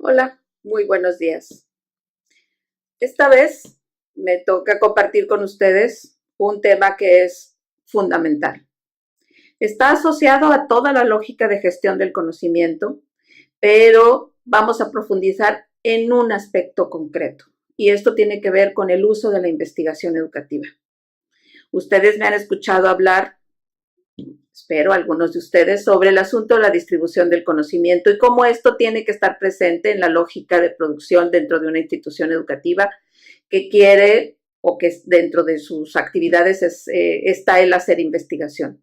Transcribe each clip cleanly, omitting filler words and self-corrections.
Hola, muy buenos días. Esta vez me toca compartir con ustedes un tema que es fundamental. Está asociado a toda la lógica de gestión del conocimiento, pero vamos a profundizar en un aspecto concreto, y esto tiene que ver con el uso de la investigación educativa. Ustedes me han escuchado hablar, espero algunos de ustedes, sobre el asunto de la distribución del conocimiento y cómo esto tiene que estar presente en la lógica de producción dentro de una institución educativa que quiere o que dentro de sus actividades está el hacer investigación.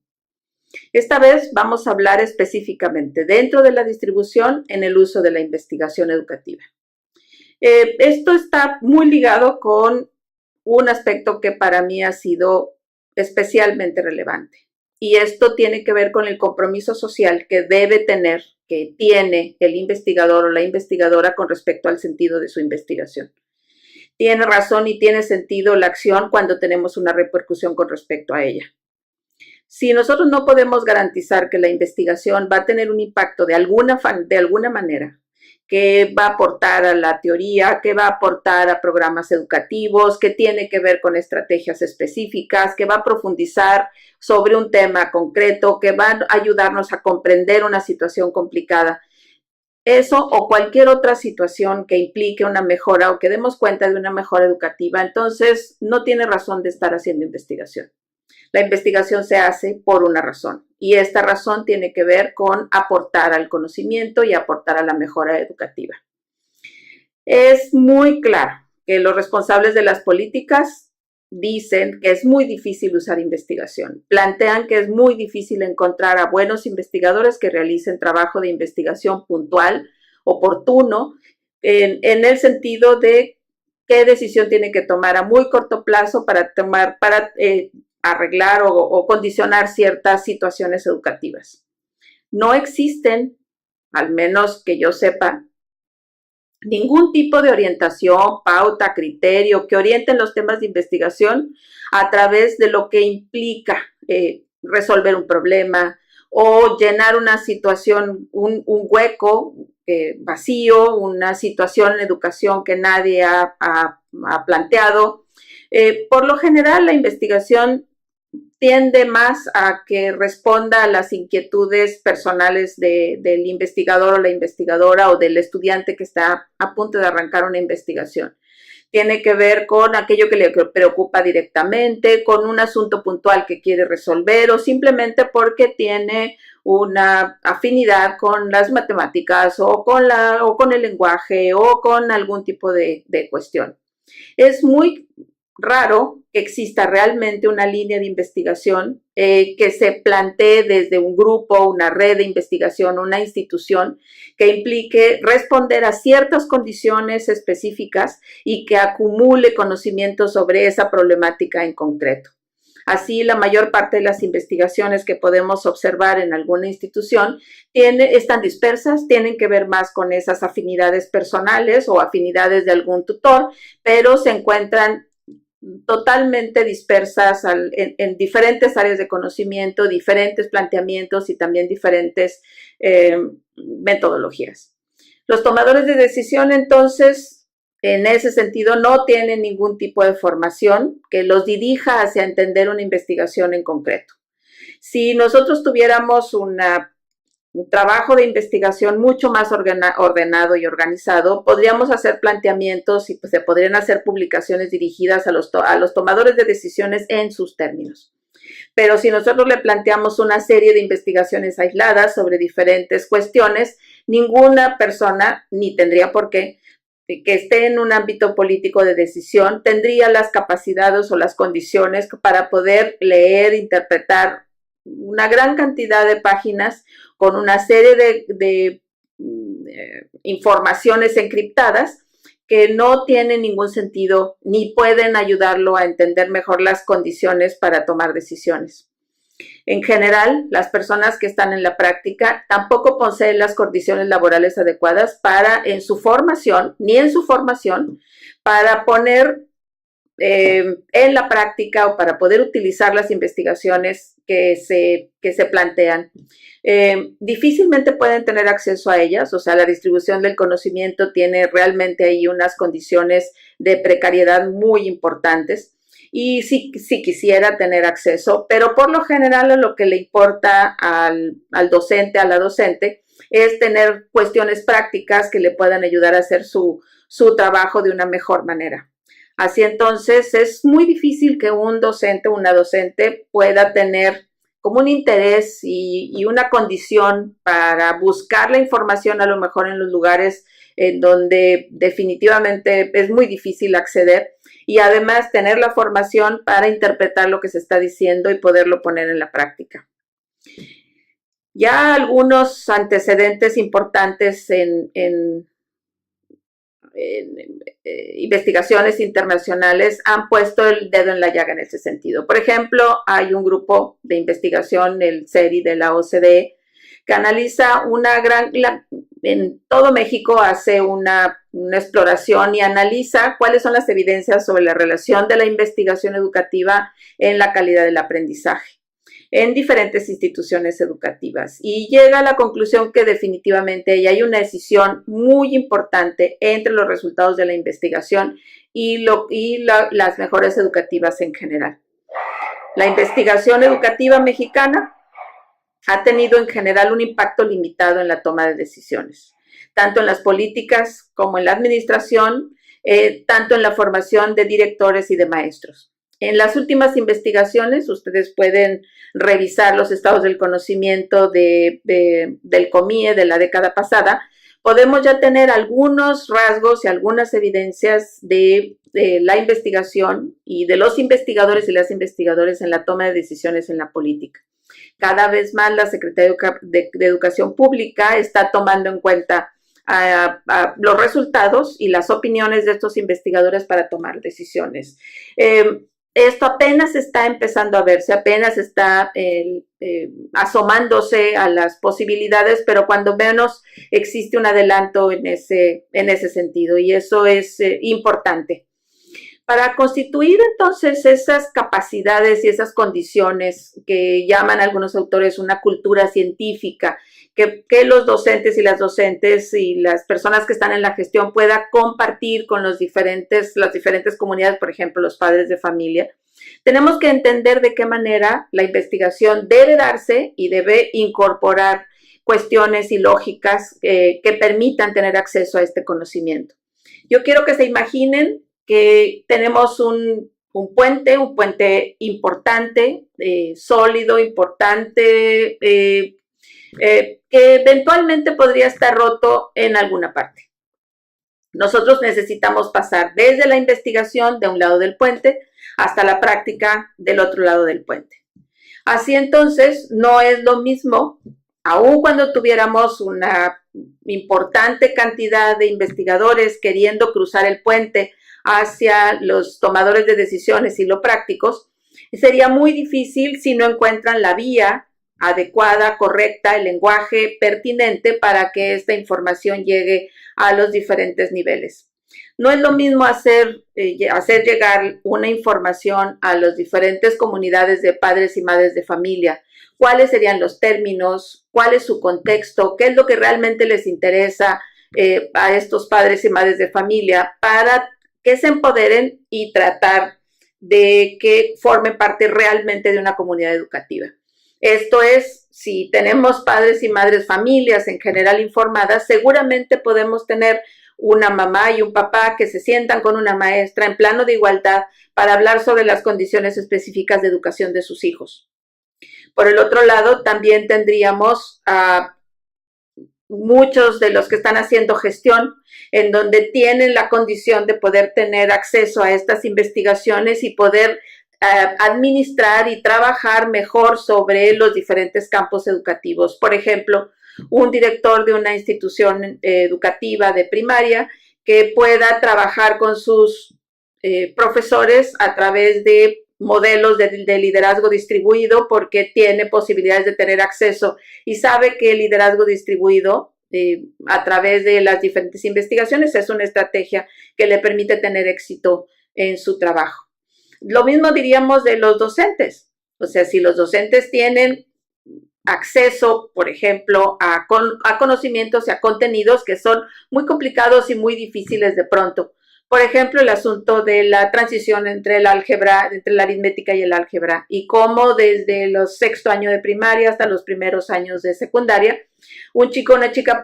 Esta vez vamos a hablar específicamente dentro de la distribución en el uso de la investigación educativa. Esto está muy ligado con un aspecto que para mí ha sido especialmente relevante. Y esto tiene que ver con el compromiso social que debe tener, que tiene el investigador o la investigadora con respecto al sentido de su investigación. Tiene razón y tiene sentido la acción cuando tenemos una repercusión con respecto a ella. Si nosotros no podemos garantizar que la investigación va a tener un impacto de alguna manera, que va a aportar a la teoría, que va a aportar a programas educativos, que tiene que ver con estrategias específicas, que va a profundizar sobre un tema concreto, que va a ayudarnos a comprender una situación complicada. Eso o cualquier otra situación que implique una mejora o que demos cuenta de una mejora educativa, entonces no tiene razón de estar haciendo investigación. La investigación se hace por una razón y esta razón tiene que ver con aportar al conocimiento y aportar a la mejora educativa. Es muy claro que los responsables de las políticas dicen que es muy difícil usar investigación. Plantean que es muy difícil encontrar a buenos investigadores que realicen trabajo de investigación puntual, oportuno, en el sentido de qué decisión tiene que tomar a muy corto plazo para arreglar o condicionar ciertas situaciones educativas. No existen, al menos que yo sepa, ningún tipo de orientación, pauta, criterio que orienten los temas de investigación a través de lo que implica resolver un problema o llenar una situación, un hueco vacío, una situación en educación que nadie ha planteado. Por lo general, la investigación tiende más a que responda a las inquietudes personales del investigador o la investigadora o del estudiante que está a punto de arrancar una investigación. Tiene que ver con aquello que le preocupa directamente, con un asunto puntual que quiere resolver o simplemente porque tiene una afinidad con las matemáticas o con el lenguaje o con algún tipo de cuestión. Es muy raro que exista realmente una línea de investigación que se plantee desde un grupo, una red de investigación, una institución que implique responder a ciertas condiciones específicas y que acumule conocimiento sobre esa problemática en concreto. Así, la mayor parte de las investigaciones que podemos observar en alguna institución están dispersas, tienen que ver más con esas afinidades personales o afinidades de algún tutor, pero se encuentran totalmente dispersas en diferentes áreas de conocimiento, diferentes planteamientos y también diferentes metodologías. Los tomadores de decisión, entonces, en ese sentido, no tienen ningún tipo de formación que los dirija hacia entender una investigación en concreto. Si nosotros tuviéramos un trabajo de investigación mucho más ordenado y organizado, podríamos hacer planteamientos y pues, se podrían hacer publicaciones dirigidas a los tomadores de decisiones en sus términos. Pero si nosotros le planteamos una serie de investigaciones aisladas sobre diferentes cuestiones, ninguna persona, ni tendría por qué, que esté en un ámbito político de decisión, tendría las capacidades o las condiciones para poder leer, interpretar una gran cantidad de páginas con una serie de informaciones encriptadas que no tienen ningún sentido ni pueden ayudarlo a entender mejor las condiciones para tomar decisiones. En general, las personas que están en la práctica tampoco poseen las condiciones laborales adecuadas para, ni en su formación, para poner en la práctica o para poder utilizar las investigaciones que se plantean. Difícilmente pueden tener acceso a ellas, o sea, la distribución del conocimiento tiene realmente ahí unas condiciones de precariedad muy importantes y sí quisiera tener acceso, pero por lo general lo que le importa al docente, a la docente, es tener cuestiones prácticas que le puedan ayudar a hacer su trabajo de una mejor manera. Así entonces es muy difícil que un docente o una docente pueda tener como un interés y una condición para buscar la información a lo mejor en los lugares en donde definitivamente es muy difícil acceder y además tener la formación para interpretar lo que se está diciendo y poderlo poner en la práctica. Ya algunos antecedentes importantes en investigaciones internacionales han puesto el dedo en la llaga en ese sentido. Por ejemplo, hay un grupo de investigación, el CERI de la OCDE, que analiza en todo México hace una exploración y analiza cuáles son las evidencias sobre la relación de la investigación educativa en la calidad del aprendizaje en diferentes instituciones educativas y llega a la conclusión que definitivamente hay una decisión muy importante entre los resultados de la investigación y las mejores educativas en general. La investigación educativa mexicana ha tenido en general un impacto limitado en la toma de decisiones, tanto en las políticas como en la administración, tanto en la formación de directores y de maestros. En las últimas investigaciones, ustedes pueden revisar los estados del conocimiento del COMIE de la década pasada, podemos ya tener algunos rasgos y algunas evidencias de la investigación y de los investigadores y las investigadoras en la toma de decisiones en la política. Cada vez más la Secretaría de Educación Pública está tomando en cuenta a los resultados y las opiniones de estos investigadores para tomar decisiones. Esto apenas está empezando a verse, apenas está asomándose a las posibilidades, pero cuando menos existe un adelanto en ese sentido y eso es importante. Para constituir entonces esas capacidades y esas condiciones que llaman algunos autores una cultura científica, que los docentes y las docentes y las personas que están en la gestión puedan compartir con las diferentes comunidades, por ejemplo, los padres de familia, tenemos que entender de qué manera la investigación debe darse y debe incorporar cuestiones y lógicas que permitan tener acceso a este conocimiento. Yo quiero que se imaginen que tenemos un puente importante, sólido, importante, que eventualmente podría estar roto en alguna parte. Nosotros necesitamos pasar desde la investigación de un lado del puente hasta la práctica del otro lado del puente. Así entonces, no es lo mismo, aun cuando tuviéramos una importante cantidad de investigadores queriendo cruzar el puente hacia los tomadores de decisiones y los prácticos, sería muy difícil si no encuentran la vía adecuada, correcta, el lenguaje pertinente para que esta información llegue a los diferentes niveles. No es lo mismo hacer llegar una información a las diferentes comunidades de padres y madres de familia. ¿Cuáles serían los términos? ¿Cuál es su contexto? ¿Qué es lo que realmente les interesa a estos padres y madres de familia para que se empoderen y tratar de que formen parte realmente de una comunidad educativa? Esto es, si tenemos padres y madres, familias en general informadas, seguramente podemos tener una mamá y un papá que se sientan con una maestra en plano de igualdad para hablar sobre las condiciones específicas de educación de sus hijos. Por el otro lado, también tendríamos a muchos de los que están haciendo gestión, en donde tienen la condición de poder tener acceso a estas investigaciones y poder administrar y trabajar mejor sobre los diferentes campos educativos. Por ejemplo, un director de una institución educativa de primaria que pueda trabajar con sus profesores a través de modelos de liderazgo distribuido porque tiene posibilidades de tener acceso y sabe que el liderazgo distribuido a través de las diferentes investigaciones es una estrategia que le permite tener éxito en su trabajo. Lo mismo diríamos de los docentes. O sea, si los docentes tienen acceso, por ejemplo, a conocimientos y a contenidos que son muy complicados y muy difíciles de pronto. Por ejemplo, el asunto de la transición entre el álgebra, entre la aritmética y el álgebra, y cómo desde los sexto año de primaria hasta los primeros años de secundaria, un chico o una chica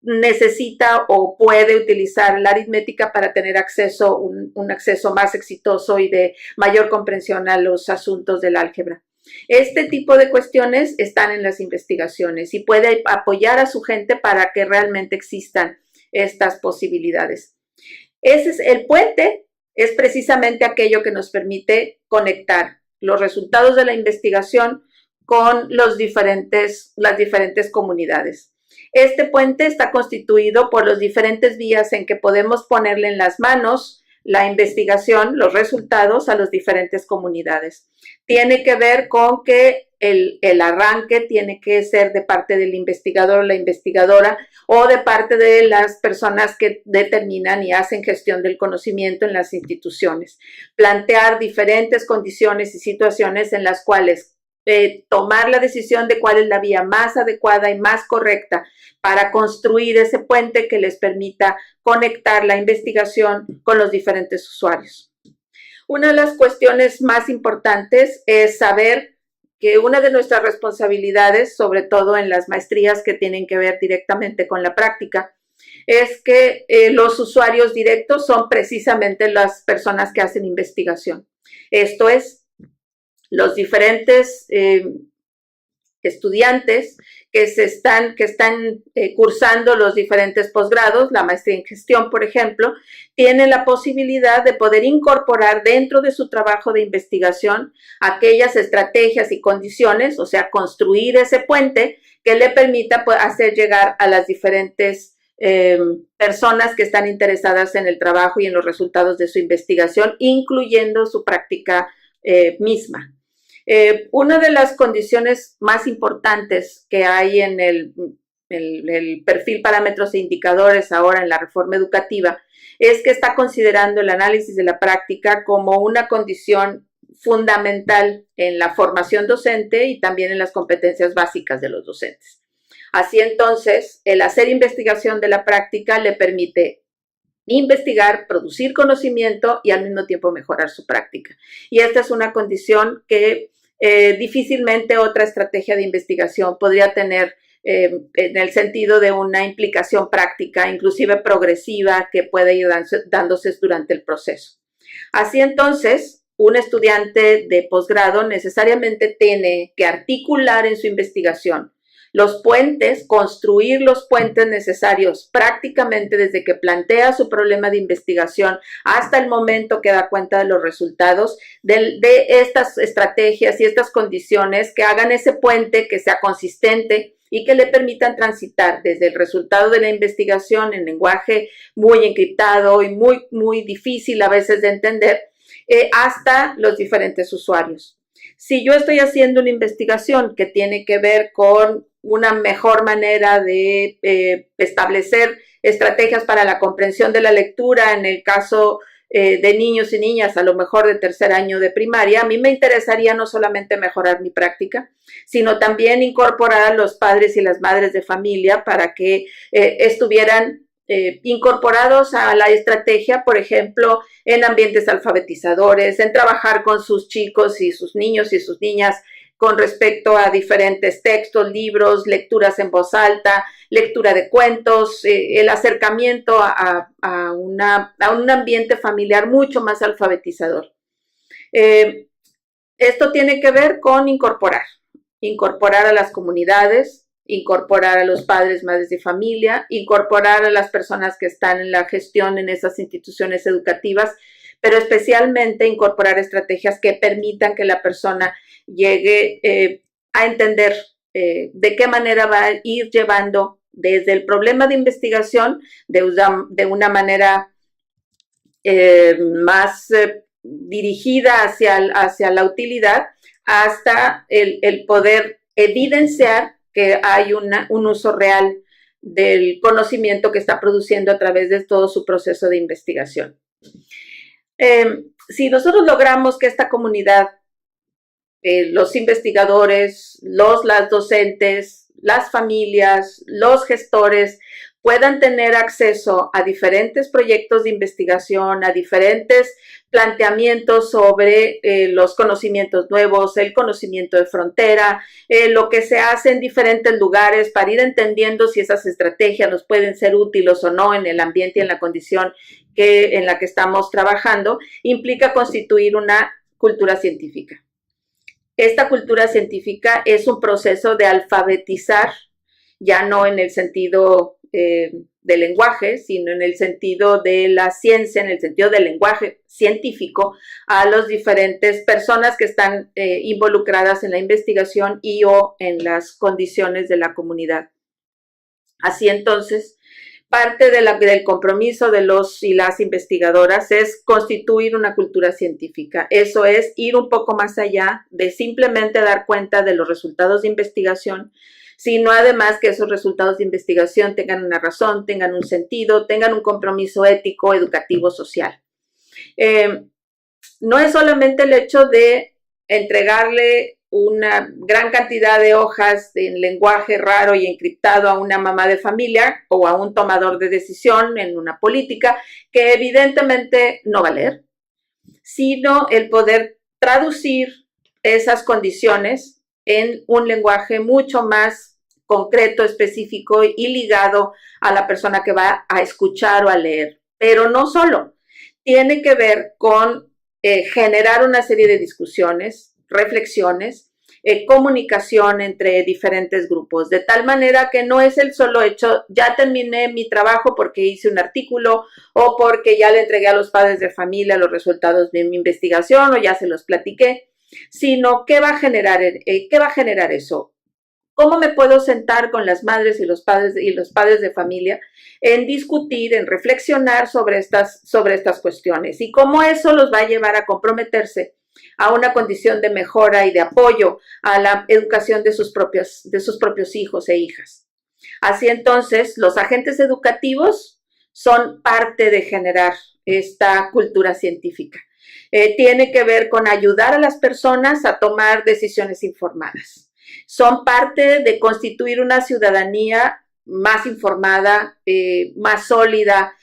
necesita o puede utilizar la aritmética para tener acceso, un acceso más exitoso y de mayor comprensión a los asuntos del álgebra. Este tipo de cuestiones están en las investigaciones y puede apoyar a su gente para que realmente existan estas posibilidades. Ese es el puente, es precisamente aquello que nos permite conectar los resultados de la investigación con las diferentes comunidades. Este puente está constituido por los diferentes vías en que podemos ponerle en las manos la investigación, los resultados a las diferentes comunidades. Tiene que ver con que el arranque tiene que ser de parte del investigador o la investigadora o de parte de las personas que determinan y hacen gestión del conocimiento en las instituciones. Plantear diferentes condiciones y situaciones en las cuales tomar la decisión de cuál es la vía más adecuada y más correcta para construir ese puente que les permita conectar la investigación con los diferentes usuarios. Una de las cuestiones más importantes es saber que una de nuestras responsabilidades, sobre todo en las maestrías que tienen que ver directamente con la práctica, es que los usuarios directos son precisamente las personas que hacen investigación. Esto es, los diferentes estudiantes que están cursando los diferentes posgrados, la maestría en gestión, por ejemplo, tienen la posibilidad de poder incorporar dentro de su trabajo de investigación aquellas estrategias y condiciones, o sea, construir ese puente que le permita hacer llegar a las diferentes personas que están interesadas en el trabajo y en los resultados de su investigación, incluyendo su práctica misma. Una de las condiciones más importantes que hay en el perfil parámetros e indicadores ahora en la reforma educativa es que está considerando el análisis de la práctica como una condición fundamental en la formación docente y también en las competencias básicas de los docentes. Así entonces, el hacer investigación de la práctica le permite investigar, producir conocimiento y al mismo tiempo mejorar su práctica. Y esta es una condición que difícilmente otra estrategia de investigación podría tener en el sentido de una implicación práctica, inclusive progresiva, que puede ir dándose durante el proceso. Así entonces, un estudiante de posgrado necesariamente tiene que articular en su investigación los puentes, construir los puentes necesarios prácticamente desde que plantea su problema de investigación hasta el momento que da cuenta de los resultados de estas estrategias y estas condiciones que hagan ese puente que sea consistente y que le permitan transitar desde el resultado de la investigación en lenguaje muy encriptado y muy difícil a veces de entender hasta los diferentes usuarios. Si yo estoy haciendo una investigación que tiene que ver con una mejor manera de establecer estrategias para la comprensión de la lectura en el caso de niños y niñas, a lo mejor de tercer año de primaria, a mí me interesaría no solamente mejorar mi práctica, sino también incorporar a los padres y las madres de familia para que estuvieran incorporados a la estrategia, por ejemplo, en ambientes alfabetizadores, en trabajar con sus chicos y sus niños y sus niñas con respecto a diferentes textos, libros, lecturas en voz alta, lectura de cuentos, el acercamiento a un ambiente familiar mucho más alfabetizador. Esto tiene que ver con incorporar a las comunidades, incorporar a los padres, madres de familia, incorporar a las personas que están en la gestión en esas instituciones educativas, pero especialmente incorporar estrategias que permitan que la persona llegue a entender de qué manera va a ir llevando desde el problema de investigación de una manera más dirigida hacia la utilidad hasta el poder evidenciar que hay un uso real del conocimiento que está produciendo a través de todo su proceso de investigación. si nosotros logramos que esta comunidad, los investigadores, las docentes, las familias, los gestores, puedan tener acceso a diferentes proyectos de investigación, a diferentes planteamientos sobre los conocimientos nuevos, el conocimiento de frontera, lo que se hace en diferentes lugares para ir entendiendo si esas estrategias nos pueden ser útiles o no en el ambiente y en la condición en la que estamos trabajando, implica constituir una cultura científica. Esta cultura científica es un proceso de alfabetizar, ya no en el sentido del lenguaje, sino en el sentido de la ciencia, en el sentido del lenguaje científico, a las diferentes personas que están involucradas en la investigación y o en las condiciones de la comunidad. Así entonces, parte del compromiso de los y las investigadoras es constituir una cultura científica. Eso es ir un poco más allá de simplemente dar cuenta de los resultados de investigación, sino además que esos resultados de investigación tengan una razón, tengan un sentido, tengan un compromiso ético, educativo, social. No es solamente el hecho de entregarle una gran cantidad de hojas en lenguaje raro y encriptado a una mamá de familia o a un tomador de decisión en una política que evidentemente no va a leer, sino el poder traducir esas condiciones en un lenguaje mucho más concreto, específico y ligado a la persona que va a escuchar o a leer. Pero no solo, tiene que ver con generar una serie de discusiones, reflexiones, comunicación entre diferentes grupos, de tal manera que no es el solo hecho, ya terminé mi trabajo porque hice un artículo o porque ya le entregué a los padres de familia los resultados de mi investigación o ya se los platiqué, sino ¿qué va a generar eso? ¿Cómo me puedo sentar con las madres y los padres de familia en discutir, en reflexionar sobre estas cuestiones? Y cómo eso los va a llevar a comprometerse a una condición de mejora y de apoyo a la educación de sus propios hijos e hijas. Así entonces, los agentes educativos son parte de generar esta cultura científica. Tiene que ver con ayudar a las personas a tomar decisiones informadas. Son parte de constituir una ciudadanía más informada, más sólida,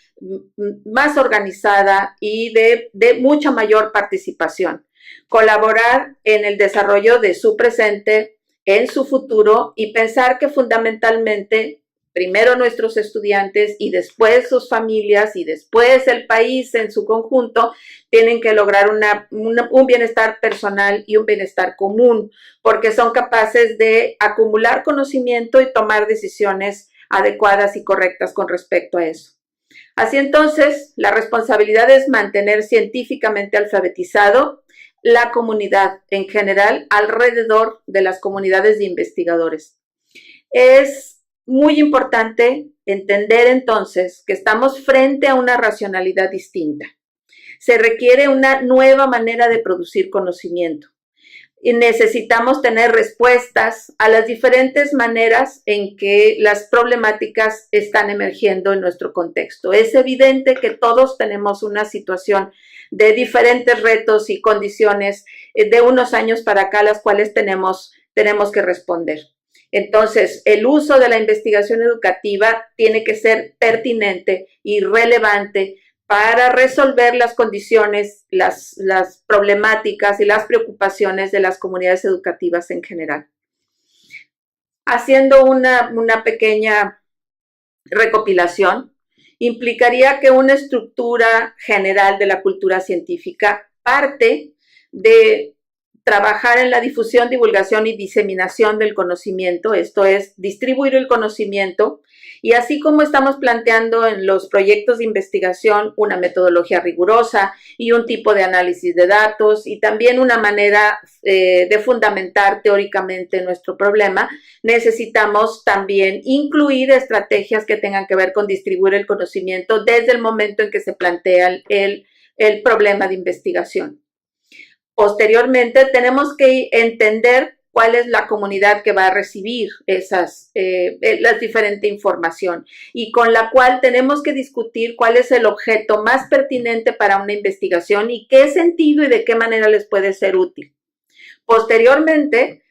más organizada y de mucha mayor participación. Colaborar en el desarrollo de su presente, en su futuro y pensar que fundamentalmente primero nuestros estudiantes y después sus familias y después el país en su conjunto tienen que lograr un bienestar personal y un bienestar común, porque son capaces de acumular conocimiento y tomar decisiones adecuadas y correctas con respecto a eso. Así entonces, la responsabilidad es mantener científicamente alfabetizado la comunidad en general alrededor de las comunidades de investigadores. Es muy importante entender entonces que estamos frente a una racionalidad distinta. Se requiere una nueva manera de producir conocimiento. Y necesitamos tener respuestas a las diferentes maneras en que las problemáticas están emergiendo en nuestro contexto. Es evidente que todos tenemos una situación de diferentes retos y condiciones de unos años para acá, las cuales tenemos que responder. Entonces, el uso de la investigación educativa tiene que ser pertinente y relevante para resolver las condiciones, las problemáticas y las preocupaciones de las comunidades educativas en general. Haciendo una pequeña recopilación, implicaría que una estructura general de la cultura científica parte de trabajar en la difusión, divulgación y diseminación del conocimiento, esto es, distribuir el conocimiento, y así como estamos planteando en los proyectos de investigación una metodología rigurosa y un tipo de análisis de datos y también una manera de fundamentar teóricamente nuestro problema, necesitamos también incluir estrategias que tengan que ver con distribuir el conocimiento desde el momento en que se plantea el problema de investigación. Posteriormente, tenemos que entender cuál es la comunidad que va a recibir la diferente información y con la cual tenemos que discutir cuál es el objeto más pertinente para una investigación y qué sentido y de qué manera les puede ser útil. Posteriormente,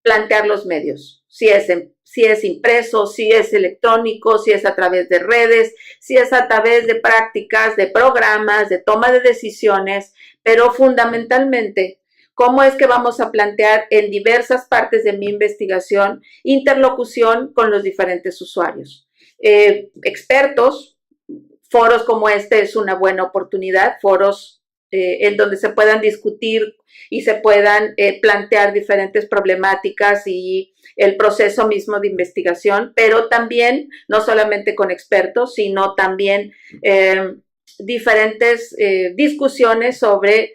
plantear los medios, si es impreso, si es electrónico, si es a través de redes, si es a través de prácticas, de programas, de toma de decisiones, pero fundamentalmente, cómo es que vamos a plantear en diversas partes de mi investigación interlocución con los diferentes usuarios. Expertos, foros como este es una buena oportunidad, foros en donde se puedan discutir y se puedan plantear diferentes problemáticas y el proceso mismo de investigación, pero también no solamente con expertos, sino también diferentes discusiones sobre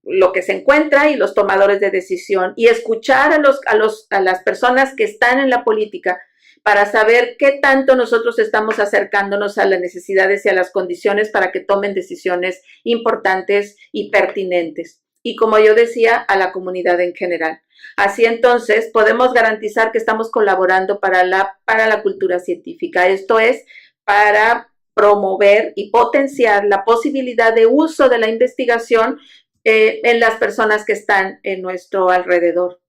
lo que se encuentra y los tomadores de decisión y escuchar a las personas que están en la política para saber qué tanto nosotros estamos acercándonos a las necesidades y a las condiciones para que tomen decisiones importantes y pertinentes. Y como yo decía, a la comunidad en general. Así entonces podemos garantizar que estamos colaborando para la cultura científica. Esto es para promover y potenciar la posibilidad de uso de la investigación en las personas que están en nuestro alrededor.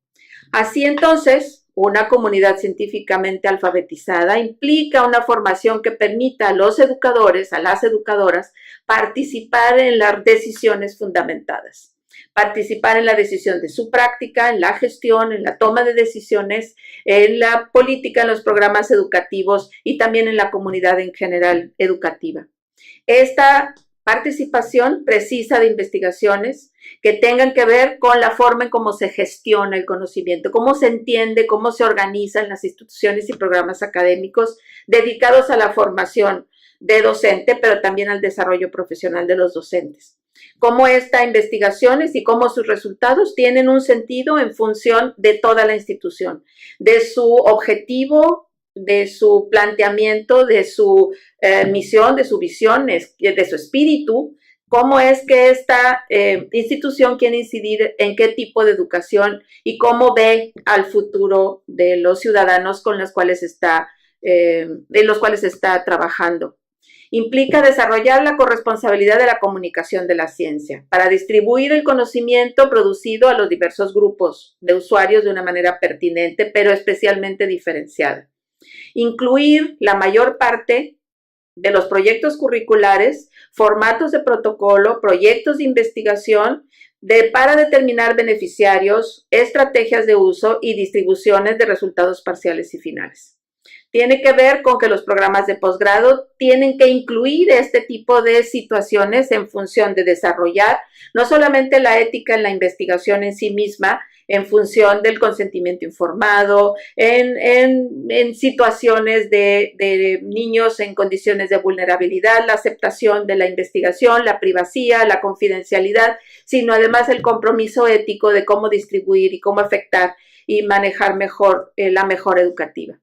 Así entonces, una comunidad científicamente alfabetizada implica una formación que permita a los educadores, a las educadoras, participar en las decisiones fundamentadas, participar en la decisión de su práctica, en la gestión, en la toma de decisiones, en la política, en los programas educativos y también en la comunidad en general educativa. Esta participación precisa de investigaciones que tengan que ver con la forma en cómo se gestiona el conocimiento, cómo se entiende, cómo se organizan las instituciones y programas académicos dedicados a la formación de docente, pero también al desarrollo profesional de los docentes. Cómo estas investigaciones y cómo sus resultados tienen un sentido en función de toda la institución, de su objetivo, de su planteamiento, de su misión, de su visión, de su espíritu, cómo es que esta institución quiere incidir en qué tipo de educación y cómo ve al futuro de los ciudadanos con los cuales está trabajando. Implica desarrollar la corresponsabilidad de la comunicación de la ciencia para distribuir el conocimiento producido a los diversos grupos de usuarios de una manera pertinente, pero especialmente diferenciada. Incluir la mayor parte de los proyectos curriculares, formatos de protocolo, proyectos de investigación para determinar beneficiarios, estrategias de uso y distribuciones de resultados parciales y finales. Tiene que ver con que los programas de posgrado tienen que incluir este tipo de situaciones en función de desarrollar no solamente la ética en la investigación en sí misma, en función del consentimiento informado, en situaciones de niños en condiciones de vulnerabilidad, la aceptación de la investigación, la privacidad, la confidencialidad, sino además el compromiso ético de cómo distribuir y cómo afectar y manejar mejor la mejora educativa.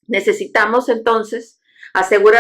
Necesitamos entonces asegurar